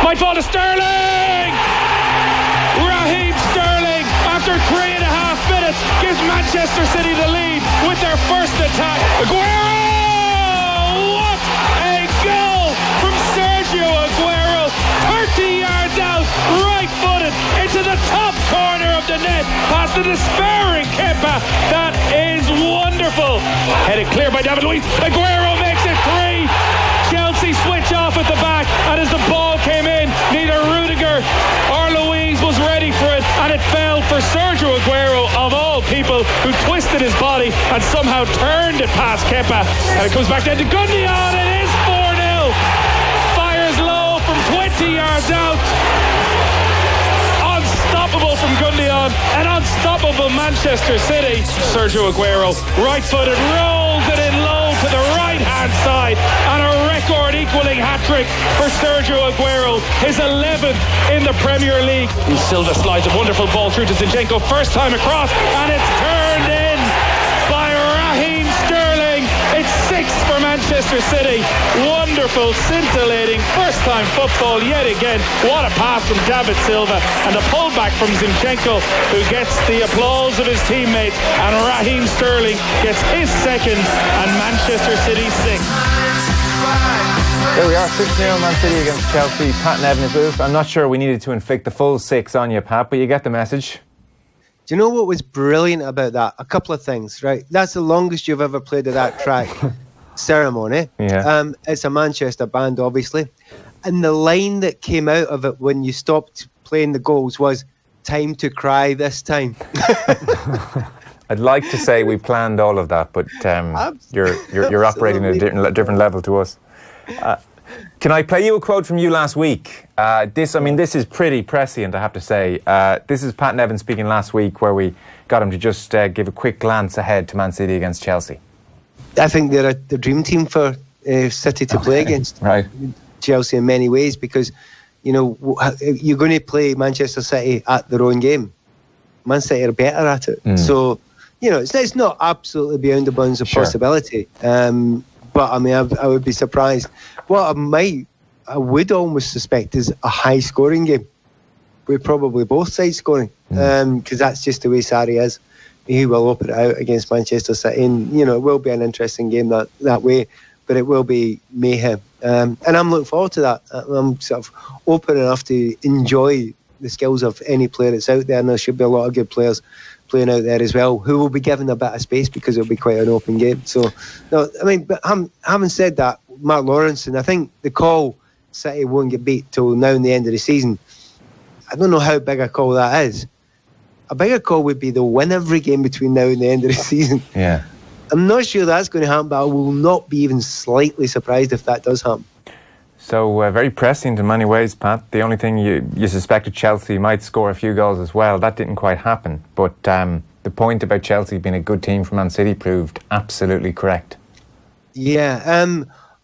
White ball to Sterling! Raheem Sterling, after 3.5 minutes, gives Manchester City the lead with their first attack. Aguero! What a goal from Sergio Aguero! 30 yards out, right-footed, into the top corner of the net, past the despairing Kepa. That is wonderful. Headed clear by David Luiz. Aguero makes it 3. Chelsea switch off at the back, and as the ball came in, neither Rudiger or Luiz was ready for it, and it fell for Sergio Aguero, of all people, who twisted his body and somehow turned it past Kepa. And it comes back down to Gundogan. It is 4-0. Fires low from 20 yards out. Unstoppable from Gundogan, and unstoppable Manchester City. Sergio Aguero, right-footed, rolls it in low to the right-hand side, and a record equalling hat-trick for Sergio Aguero, his 11th in the Premier League. Silva slides a wonderful ball through to Zinchenko, first time across, and it's turned in by Raheem Sterling. It's 6 for Manchester City. Wonderful, scintillating, first-time football yet again. What a pass from David Silva, and a pullback from Zinchenko, who gets the applause of his teammates, and Raheem Sterling gets his second, and Manchester City 6. There we are, 6-0 Man City against Chelsea. Pat Nevin is with us. I'm not sure we needed to inflict the full 6 on you, Pat, but you get the message. Do you know what was brilliant about that? A couple of things, right? That's the longest you've ever played at that track ceremony. Yeah. It's a Manchester band, obviously. And the line that came out of it when you stopped playing the goals was, "Time to cry this time." I'd like to say we planned all of that, but you're operating at a different level to us. Can I play you a quote from you last week? This is pretty prescient, I have to say. This is Pat Nevin speaking last week, where we got him to just give a quick glance ahead to Man City against Chelsea. I think they're the dream team for City to play against. Right. Chelsea in many ways, because you're going to play Manchester City at their own game. Man City are better at it. So, it's not absolutely beyond the bounds of possibility. But I mean, I would be surprised. What I would almost suspect is a high scoring game, with probably both sides scoring, because that's just the way Sarri is. He will open it out against Manchester City, and it will be an interesting game that way, but it will be mayhem. And I'm looking forward to that. I'm sort of open enough to enjoy the skills of any player that's out there, and there should be a lot of good players playing out there as well, who will be given a bit of space because it'll be quite an open game. So, no, I mean, but having said that, Mark Lawrence, and I think the call City won't get beat till now in the end of the season, I don't know how big a call that is. A bigger call would be they'll win every game between now and the end of the season. Yeah. I'm not sure that's going to happen, but I will not be even slightly surprised if that does happen. So very prescient in many ways, Pat. The only thing you suspected Chelsea might score a few goals as well. That didn't quite happen. But the point about Chelsea being a good team for Man City proved absolutely correct. Yeah.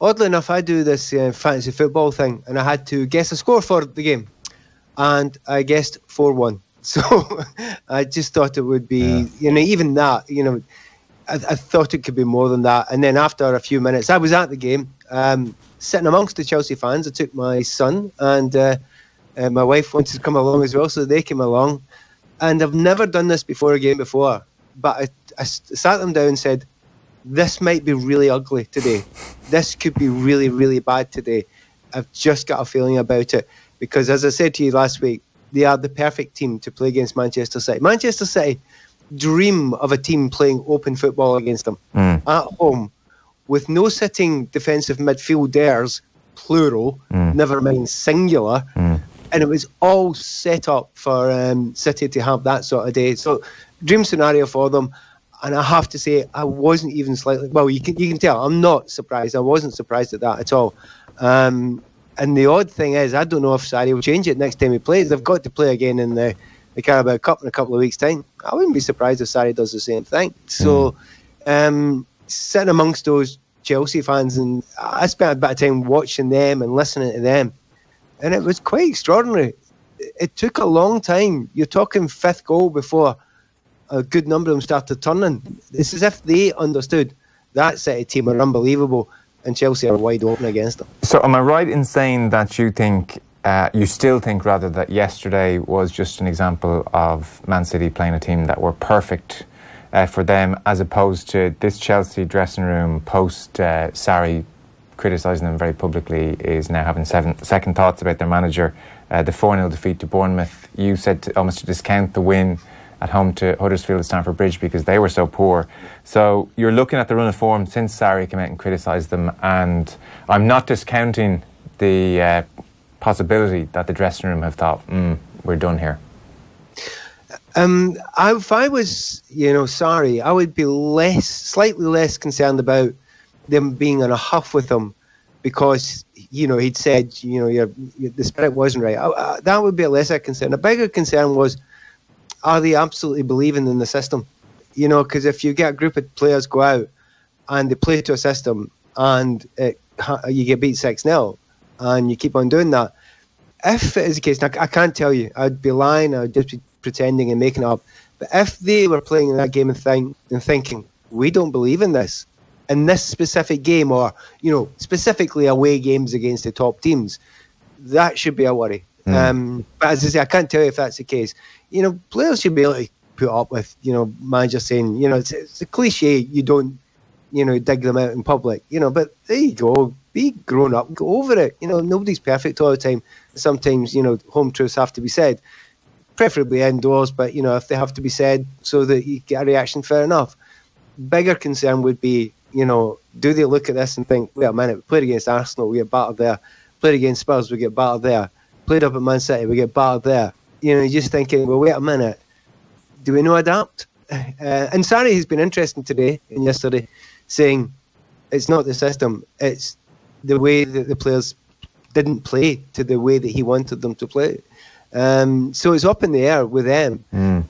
Oddly enough, I do this fantasy football thing, and I had to guess a score for the game. And I guessed 4-1. So I just thought it would be, even that, I thought it could be more than that. And then after a few minutes, I was at the game, sitting amongst the Chelsea fans. I took my son, and my wife wanted to come along as well, so they came along. And I've never done this before a game before, but I sat them down and said, this might be really ugly today. This could be really, really bad today. I've just got a feeling about it, because as I said to you last week, they are the perfect team to play against Manchester City. Manchester City dream of a team playing open football against them at home, with no sitting defensive midfielders, plural, never mind singular, and it was all set up for City to have that sort of day. So, dream scenario for them. And I have to say, I wasn't even slightly... Well, you can tell, I'm not surprised. I wasn't surprised at that at all. And the odd thing is, I don't know if Sarri will change it next time he plays. They've got to play again in the Carabao Cup in a couple of weeks' time. I wouldn't be surprised if Sarri does the same thing. So, sitting amongst those Chelsea fans, and I spent a bit of time watching them and listening to them, and it was quite extraordinary. It took a long time. You're talking fifth goal before a good number of them started turning. It's as if they understood that City team are unbelievable, and Chelsea are wide open against them. So am I right in saying that you think you still think rather that yesterday was just an example of Man City playing a team that were perfect for them, as opposed to this Chelsea dressing room post Sarri criticising them very publicly is now having second thoughts about their manager. The 4-0 defeat to Bournemouth, you said almost to discount the win at home to Huddersfield at Stamford Bridge because they were so poor. So you're looking at the run of form since Sarri came out and criticised them, and I'm not discounting the possibility that the dressing room have thought, we're done here. If I was, Sarri, I would be slightly less concerned about them being in a huff with him because, he'd said, the spirit wasn't right. That would be a lesser concern. A bigger concern was, are they absolutely believing in the system? Because if you get a group of players go out and they play to a system and you get beat 6-0 and you keep on doing that, if it is the case, now I can't tell you, I'd be lying, I'd just be pretending and making it up. But if they were playing in that game and thinking, we don't believe in this specific game, or specifically away games against the top teams, that should be a worry. But as I say, I can't tell you if that's the case. Players should be able to put up with managers saying, it's a cliche, you don't dig them out in public, but there you go, be grown up, go over it. Nobody's perfect all the time. Sometimes home truths have to be said, preferably indoors, but if they have to be said so that you get a reaction, fair enough. Bigger concern would be, do they look at this and think, wait a minute, we played against Arsenal, we get battered there, played against Spurs, we get battered there, played up at Man City, we get battered there. You're just thinking, well, wait a minute, do we not adapt? And Sarri has been interesting today and yesterday, saying it's not the system, it's the way that the players didn't play to the way that he wanted them to play. So it's up in the air with them.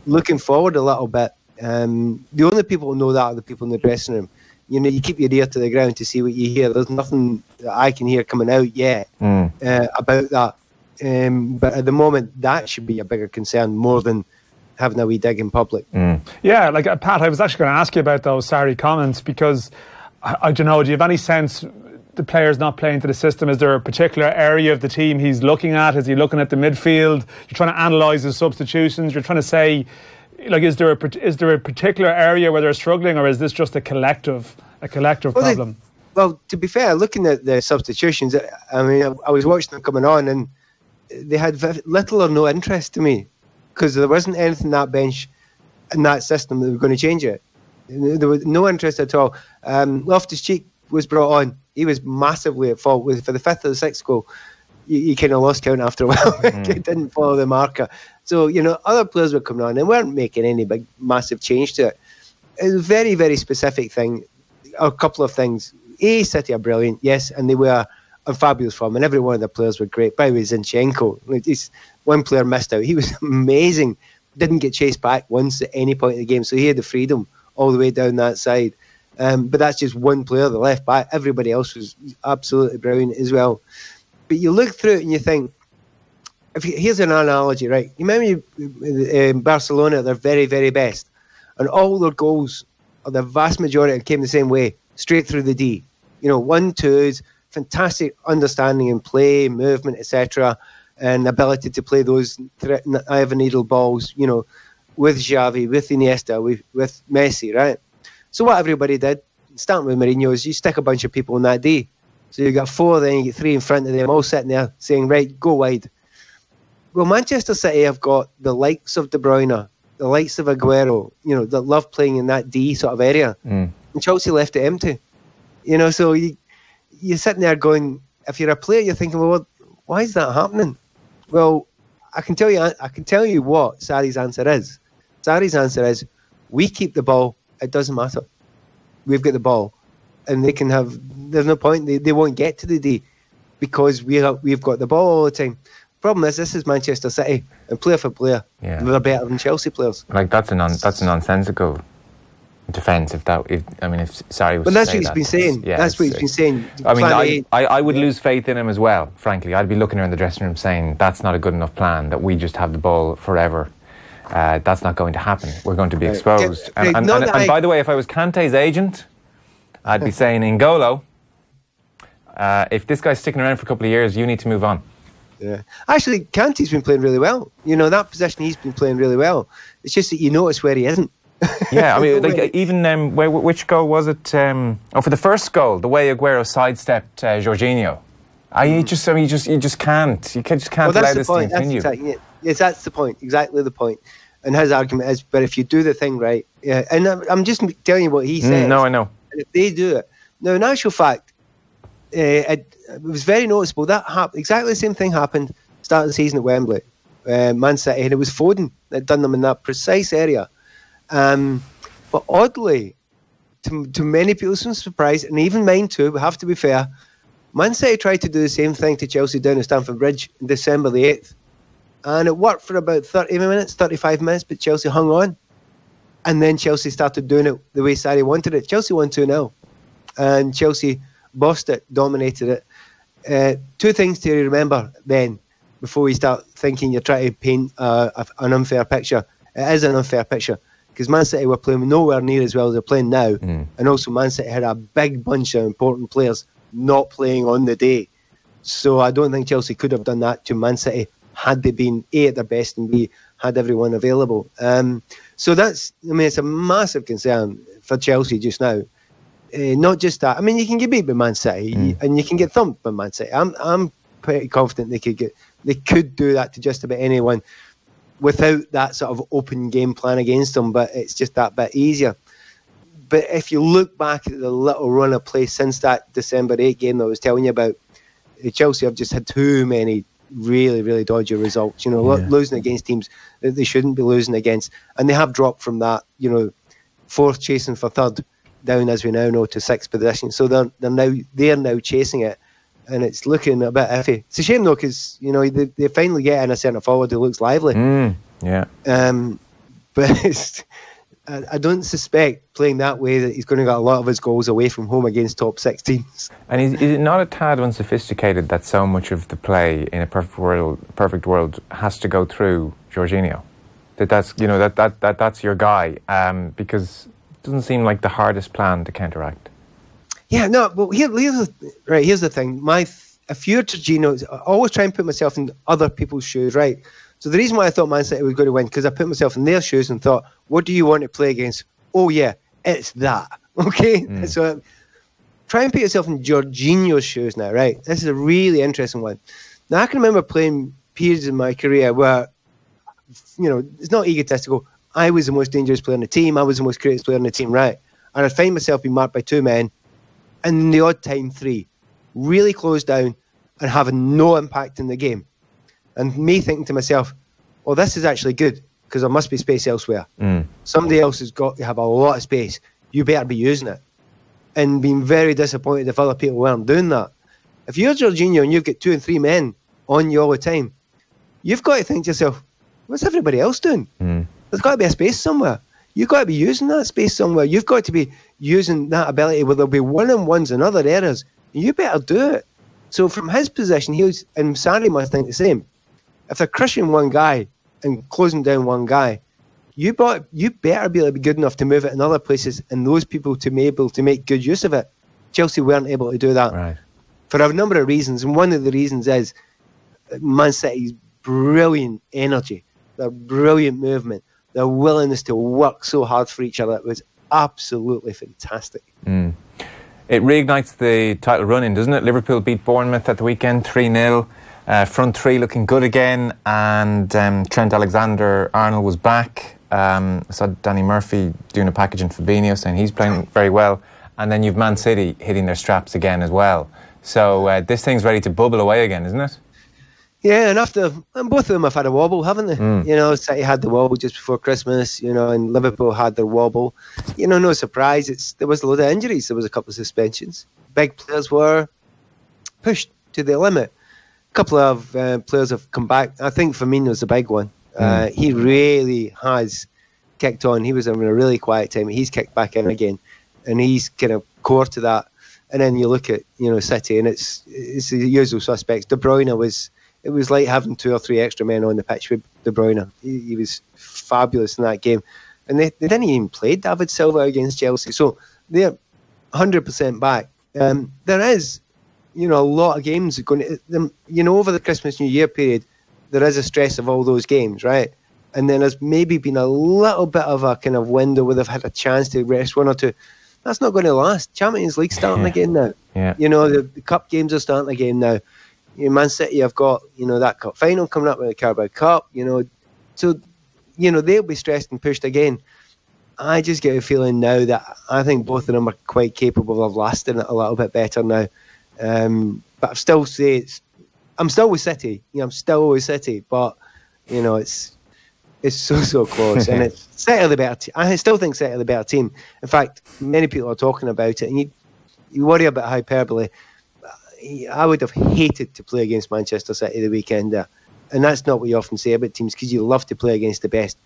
Looking forward a little bit, the only people who know that are the people in the dressing room. You keep your ear to the ground to see what you hear. There's nothing that I can hear coming out yet about that. But at the moment, that should be a bigger concern more than having a wee dig in public. Yeah, Pat, I was actually going to ask you about those Sarri comments because, I don't know, do you have any sense the players not playing to the system? Is there a particular area of the team he's looking at? Is he looking at the midfield? You're trying to analyse his substitutions. You're trying to say, is there a particular area where they're struggling, or is this just a collective problem? Well, to be fair, looking at the substitutions, I mean, I was watching them coming on and they had little or no interest to me because there wasn't anything in that bench and that system that were going to change it. There was no interest at all. Loftus-Cheek was brought on. He was massively at fault for the fifth or the sixth goal. You kind of lost count after a while. He didn't follow the marker. So, other players were coming on and weren't making any big, massive change to it. It was a very, very specific thing. A couple of things. City are brilliant, yes, and they were on fabulous form, and every one of the players were great. By the way, Zinchenko, one player missed out. He was amazing. Didn't get chased back once at any point in the game, so he had the freedom all the way down that side. But that's just one player, the left back. Everybody else was absolutely brilliant as well. But you look through it and you think, here's an analogy, right? You remember Barcelona at their very, very best, and all their goals, or the vast majority, came the same way, straight through the D. 1-2s, fantastic understanding in play, movement, etc., and ability to play those Ivan Needle balls, with Xavi, with Iniesta, with Messi, right? So what everybody did, starting with Mourinho, is you stick a bunch of people in that D. So you got four, then you get three in front of them, all sitting there saying, right, go wide. Well, Manchester City have got the likes of De Bruyne, the likes of Aguero, that love playing in that D sort of area. And Chelsea left it empty. So you're sitting there going, if you're a player, you're thinking, well, why is that happening? Well, I can tell you what Sarri's answer is. Sarri's answer is, we keep the ball, it doesn't matter. We've got the ball. And they can have, there's no point, they won't get to the D because we've got the ball all the time. Problem is, this is Manchester City, and player for player, they're better than Chelsea players. That's a nonsensical defence. If Sarri was, but that's what he's been saying. That's what he's been saying. I would lose faith in him as well. Frankly, I'd be looking around the dressing room saying that's not a good enough plan. That we just have the ball forever. That's not going to happen. We're going to be exposed. And by the way, if I was Kante's agent, I'd be saying, N'Golo, if this guy's sticking around for a couple of years, you need to move on. Yeah. Actually, Kante's been playing really well. That position he's been playing really well. It's just that you notice where he isn't. Yeah, I mean, even which goal was it? For the first goal, the way Aguero sidestepped Jorginho. You just can't. You just can't allow this to continue. That's the point. Exactly the point. And his argument is, but if you do the thing right, and I'm just telling you what he says. No, I know. And if they do it, now in actual fact, it was very noticeable. That exactly the same thing happened start of the season at Wembley, Man City, and it was Foden that done them in that precise area. But oddly, to many people's surprise, and even mine too, we have to be fair, Man City tried to do the same thing to Chelsea down at Stamford Bridge on December the 8th. And it worked for about 30 minutes, 35 minutes, but Chelsea hung on. And then Chelsea started doing it the way Sarri wanted it. Chelsea won 2-0. And Chelsea bossed it, dominated it. Two things to remember then, before you start thinking you're trying to paint an unfair picture. It is an unfair picture, because Man City were playing nowhere near as well as they're playing now. And also Man City had a big bunch of important players not playing on the day. So I don't think Chelsea could have done that to Man City had they been A, at their best, and B, had everyone available. So it's a massive concern for Chelsea just now. Not just that. I mean, you can get beat by Man City and you can get thumped by Man City. I'm pretty confident they could do that to just about anyone without that sort of open game plan against them, but it's just that bit easier. But if you look back at the little run of play since that December 8 game that I was telling you about, Chelsea have just had too many really, really dodgy results. Losing against teams that they shouldn't be losing against. And they have dropped from that, fourth chasing for third down, as we now know, to sixth position. So they're now chasing it. And it's looking a bit iffy. It's a shame, though, because, they finally get in a centre forward who looks lively. Yeah. But I don't suspect playing that way that he's going to get a lot of his goals away from home against top 6 teams. And is it not a tad unsophisticated that so much of the play in a perfect world has to go through Jorginho? That's your guy, because it doesn't seem like the hardest plan to counteract. Yeah, no, but here's the thing. If you're Jorginho, I always try and put myself in other people's shoes, right? So the reason why I thought Man City was going to win, because I put myself in their shoes and thought, what do you want to play against? Oh yeah, it's that. Okay? So try and put yourself in Jorginho's shoes now, right? This is a really interesting one. Now, I can remember playing periods in my career where, it's not egotistical. I was the most dangerous player on the team. I was the most creative player on the team, right? And I'd find myself being marked by 2 men, and in the odd time 3, really closed down and having no impact in the game. And me thinking to myself, well, this is actually good, because there must be space elsewhere. Somebody else has got to have a lot of space. You better be using it. And being very disappointed if other people weren't doing that. If you're Jorginho and you've got 2 and 3 men on you all the time, you've got to think to yourself, what's everybody else doing? There's got to be a space somewhere. You've got to be using that space somewhere. You've got to be using that ability where there'll be one-on-ones in other areas. You better do it. So from his position, and Sarri must think the same. If they're crushing one guy and closing down one guy, you better be able to be good enough to move it in other places and those people to be able to make good use of it. Chelsea weren't able to do that for a number of reasons, and one of the reasons is Man City's brilliant energy, their brilliant movement, their willingness to work so hard for each other. It was absolutely fantastic. It reignites the title run-in, doesn't it? Liverpool beat Bournemouth at the weekend 3-0. Front 3 looking good again, and Trent Alexander-Arnold was back. I saw Danny Murphy doing a package in Fabinho saying he's playing very well, and then you've Man City hitting their straps again as well. So this thing's ready to bubble away again, isn't it? Yeah, and both of them have had a wobble, haven't they? City had the wobble just before Christmas, and Liverpool had their wobble. No surprise, there was a load of injuries. There was a couple of suspensions. Big players were pushed to the limit. A couple of players have come back. I think Firmino's the big one. He really has kicked on. He was having a really quiet time. He's kicked back in again, and he's kind of core to that. And then you look at City, and it's the usual suspects. De Bruyne it was like having 2 or 3 extra men on the pitch with De Bruyne. He was fabulous in that game, and they didn't even play David Silva against Chelsea, so they're 100% back. There is a lot of games are going to, over the Christmas New Year period, there is a stress of all those games, right? And then there's maybe been a little bit of a kind of window where they've had a chance to rest one or two. That's not going to last. Champions League starting again now. Yeah. The cup games are starting again now. Man City have got, that cup final coming up with the Carabao Cup, So, they'll be stressed and pushed again. I just get a feeling now that I think both of them are quite capable of lasting it a little bit better now. But I still say I'm still with City. I'm still with City, but it's so close, and it's City are the better team. I still think City are the better team. In fact, many people are talking about it, and you worry about hyperbole. I would have hated to play against Manchester City the weekend there, and that's not what you often say about teams, because you love to play against the best,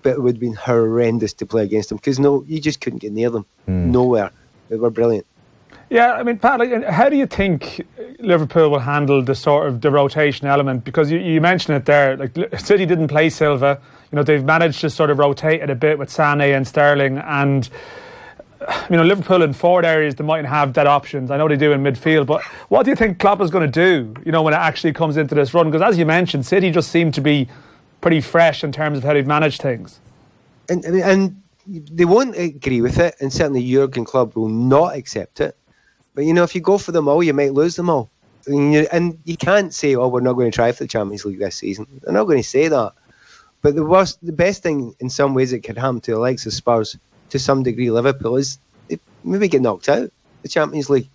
but it would have been horrendous to play against them because you just couldn't get near them nowhere. They were brilliant. Yeah, I mean, Pat, how do you think Liverpool will handle the rotation element? Because you mentioned it there, like City didn't play Silva. They've managed to sort of rotate it a bit with Sané and Sterling, and Liverpool in forward areas, they mightn't have that options. I know they do in midfield, but what do you think Klopp is going to do, when it actually comes into this run? Because as you mentioned, City just seem to be pretty fresh in terms of how they've managed things. And they won't agree with it, and certainly Jurgen Klopp will not accept it. But, if you go for them all, you might lose them all. And you can't say, we're not going to try for the Champions League this season. They're not going to say that. But the best thing in some ways that could happen to the likes of Spurs, to some degree Liverpool, is they maybe get knocked out the Champions League.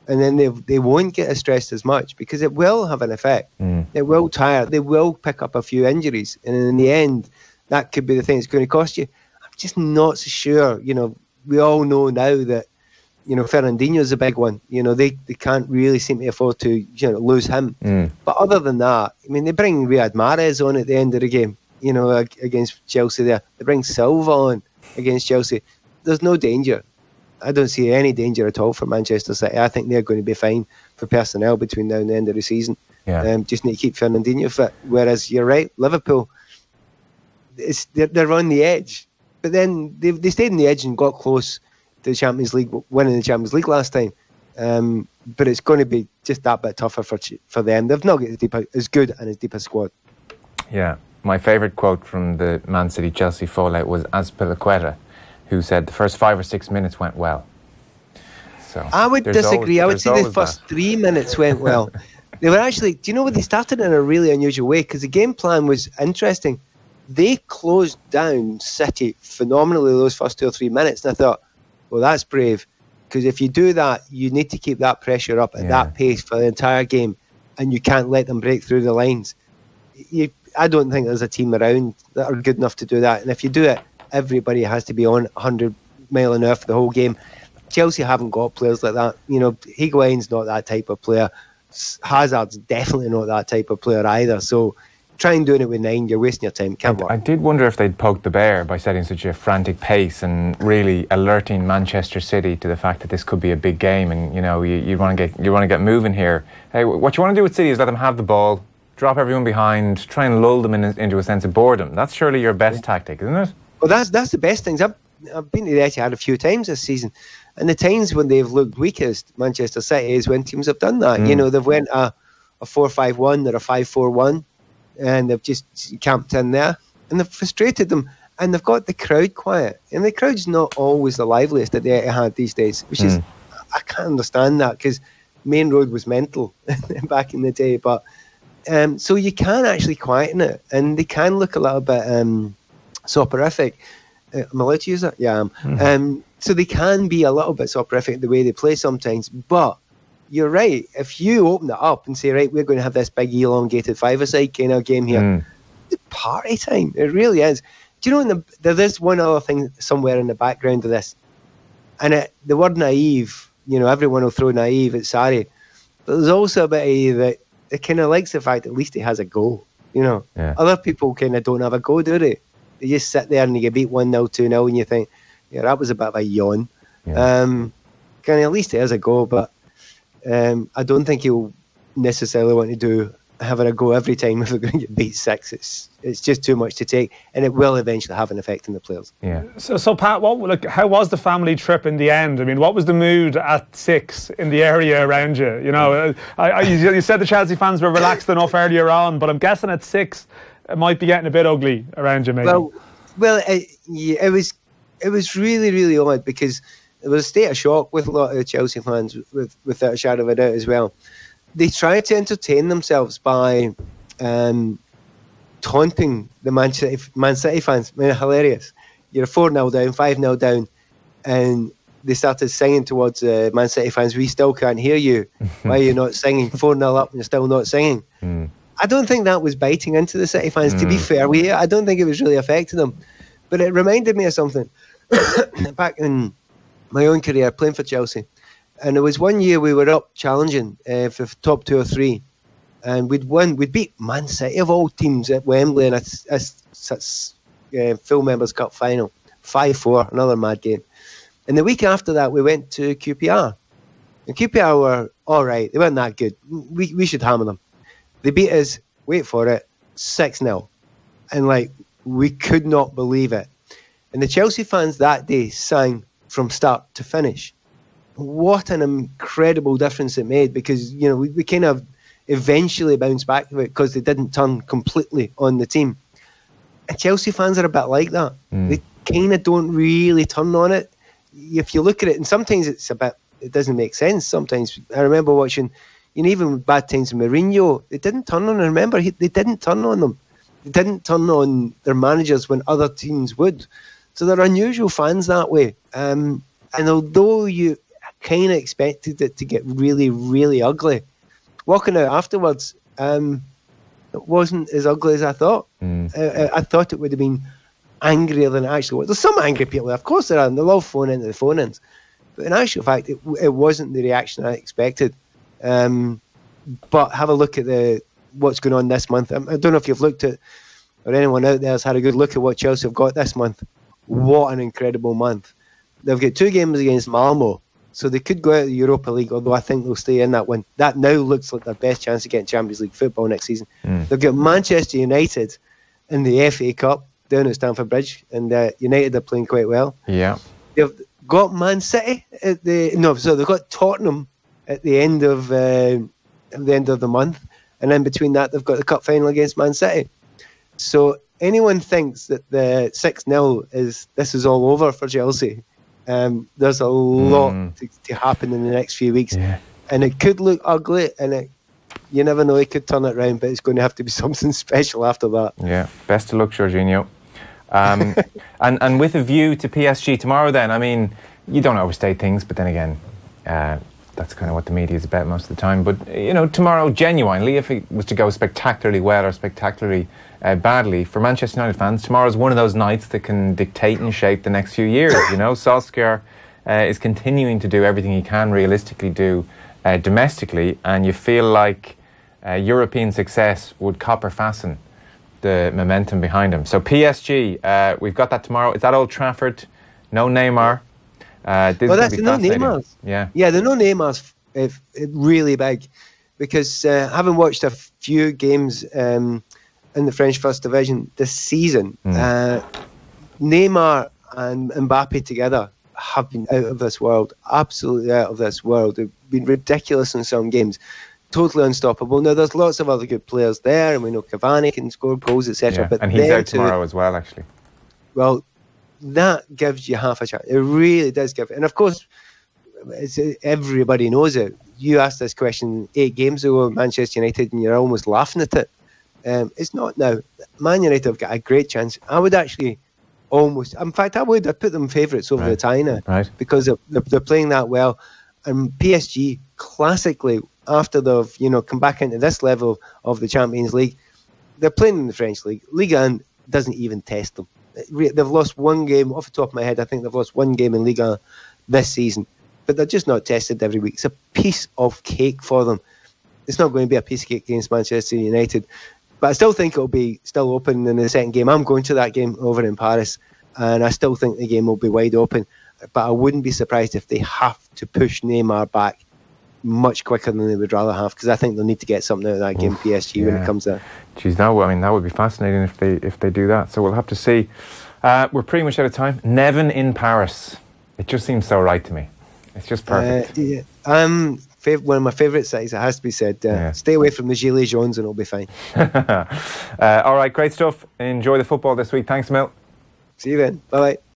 And then they won't get as stressed as much, because it will have an effect. It will tire. They will pick up a few injuries. And in the end, that could be the thing that's going to cost you. I'm just not so sure. We all know now that, Fernandinho's a big one. They can't really seem to afford to, lose him. But other than that, they bring Riyad Mahrez on at the end of the game, against Chelsea there. They bring Silva on against Chelsea. There's no danger. I don't see any danger at all for Manchester City. I think they're going to be fine for personnel between now and the end of the season. Yeah. Just need to keep Fernandinho fit. Whereas you're right, Liverpool, they're on the edge. But then they stayed on the edge and got close to the Champions League, winning the Champions League last time. But it's going to be just that bit tougher for them. They've not got as good and as deep a squad. Yeah. My favourite quote from the Man City-Chelsea fallout was Azpilicueta, who said the first 5 or 6 minutes went well. So I would disagree. I would say the first 3 minutes went well. They were actually, do you know what, they started in a really unusual way, because the game plan was interesting. They closed down City phenomenally those first 2 or 3 minutes, and I thought, well, that's brave, because if you do that, you need to keep that pressure up at that pace for the entire game, and you can't let them break through the lines. I don't think there's a team around that are good enough to do that, and if you do it, everybody has to be on 100 mile an hour for the whole game. Chelsea haven't got players like that. Higuain's not that type of player. Hazard's definitely not that type of player either. So try and doing it with 9, you're wasting your time. Can't work. I did wonder if they'd poked the bear by setting such a frantic pace and really alerting Manchester City to the fact that this could be a big game, and you want to get moving here. Hey, what you want to do with City is let them have the ball, drop everyone behind, try and lull them into a sense of boredom. That's surely your best tactic, isn't it? Well, that's the best things. I've been to the Etihad a few times this season, and the times when they've looked weakest, Manchester City, is when teams have done that. They've went a 4-5-1 or a 5-4-1, and they've just camped in there, and they've frustrated them, and they've got the crowd quiet, and the crowd's not always the liveliest at the Etihad these days, which is, I can't understand that, because Main Road was mental back in the day, but so you can actually quieten it, and they can look a little bit soporific. Am I allowed to use that? Yeah, I am. So they can be a little bit soporific the way they play sometimes, but you're right. If you open it up and say, right, we're going to have this big elongated five-a-side kind of game here, it's party time. It really is. Do you know, there is one other thing somewhere in the background of this, and the word naive, everyone will throw naive at Sarri, but there's also a bit of that it kind of likes the fact at least he has a goal. Other people kind of don't have a go, do they? They just sit there and you get beat 1-0, 2-0, and you think, yeah, that was a bit of a yawn. Kind of at least he has a go, but I don't think he'll necessarily want to do having a go every time if we're going to get beat 6. It's just too much to take, and it will eventually have an effect on the players. Yeah. So Pat, how was the family trip in the end? I mean, what was the mood at 6 in the area around you? You know, you said the Chelsea fans were relaxed enough earlier on, but I'm guessing at 6 it might be getting a bit ugly around you, maybe. Well, it was really, really odd, because there was a state of shock with a lot of the Chelsea fans, without a shadow of a doubt as well. They tried to entertain themselves by taunting the Man City fans. I mean, hilarious. You're 4-0 down, 5-0 down, and they started singing towards Man City fans, "We still can't hear you. Why are you not singing? 4-0 up and you're still not singing." I don't think that was biting into the City fans, to be fair. I don't think it was really affecting them. But it reminded me of something back in my own career playing for Chelsea. And there was one year we were up challenging for top 2 or 3, and we'd beat Man City of all teams at Wembley in a full Members' Cup final, 5-4, another mad game. And the week after that, we went to QPR. And QPR were all right. They weren't that good. We should hammer them. They beat us, wait for it, 6-0. And we could not believe it. And the Chelsea fans that day sang from start to finish. What an incredible difference it made, because we kind of eventually bounced back to it because they didn't turn completely on the team. And Chelsea fans are a bit like that. They kind of don't really turn on it. If you look at it, and sometimes it doesn't make sense. Sometimes I remember watching, even with bad times with Mourinho, they didn't turn on. Remember, they didn't turn on them. They didn't turn on their managers when other teams would. So they're unusual fans that way. And although you kind of expected it to get really, really ugly, walking out afterwards, it wasn't as ugly as I thought. I thought it would have been angrier than it actually was. There's some angry people, of course there are, and they'll all phone into the phone-ins. But in actual fact, it wasn't the reaction I expected. But have a look at what's going on this month. I don't know if you've looked at, or anyone out there has had a good look at what Chelsea have got this month. What an incredible month. They've got 2 games against Malmo, so they could go out of the Europa League, although I think they'll stay in that one. That now looks like their best chance of getting Champions League football next season. They've got Manchester United in the FA Cup down at Stamford Bridge, and United are playing quite well. Yeah. They've got Man City they've got Tottenham at the end of the month, and in between that they've got the cup final against Man City. So anyone thinks that the 6-0 this is all over for Chelsea, there's a lot to happen in the next few weeks, and it could look ugly, and you never know, it could turn it around, but it's going to have to be something special after that. Yeah, best of luck, Jorginho. And with a view to PSG tomorrow then, I mean, you don't overstate things, but then again, that's kind of what the media is about most of the time. But, tomorrow, genuinely, if it was to go spectacularly well or spectacularly badly, for Manchester United fans, tomorrow's one of those nights that can dictate and shape the next few years. Solskjaer is continuing to do everything he can realistically do domestically, and you feel like European success would copper fasten the momentum behind him. So PSG, we've got that tomorrow. It's at Old Trafford. No Neymar. That's no Neymar's. Yeah, the no Neymar's really big, because having watched a few games in the French First Division this season, Neymar and Mbappe together have been out of this world, absolutely out of this world. They've been ridiculous in some games, totally unstoppable. Now, there's lots of other good players there, and we know Cavani can score goals, etc. Yeah, and he's out tomorrow as well, actually. Well, that gives you half a chance. It really does give it. And of course, everybody knows it. You asked this question 8 games ago at Manchester United, and you're almost laughing at it. It's not now. Man United have got a great chance. I would actually I'd put them favourites over the tie now, because they're playing that well. And PSG, classically, after they've come back into this level of the Champions League, they're playing in the French League. Ligue 1 doesn't even test them. They've lost one game, off the top of my head, I think they've lost one game in Ligue 1 this season. But they're just not tested every week. It's a piece of cake for them. It's not going to be a piece of cake against Manchester United. But I still think it'll be still open in the second game. I'm going to that game over in Paris, and I still think the game will be wide open. But I wouldn't be surprised if they have to push Neymar back much quicker than they would rather have, because I think they'll need to get something out of that game, PSG, when it comes to that. Geez, that would be fascinating if they do that. So we'll have to see. We're pretty much out of time. Nevin in Paris. It just seems so right to me. It's just perfect. One of my favourite cities, it has to be said. Stay away from the Gilets jaunes and it'll be fine. All right, great stuff. Enjoy the football this week. Thanks, Mil. See you then. Bye-bye.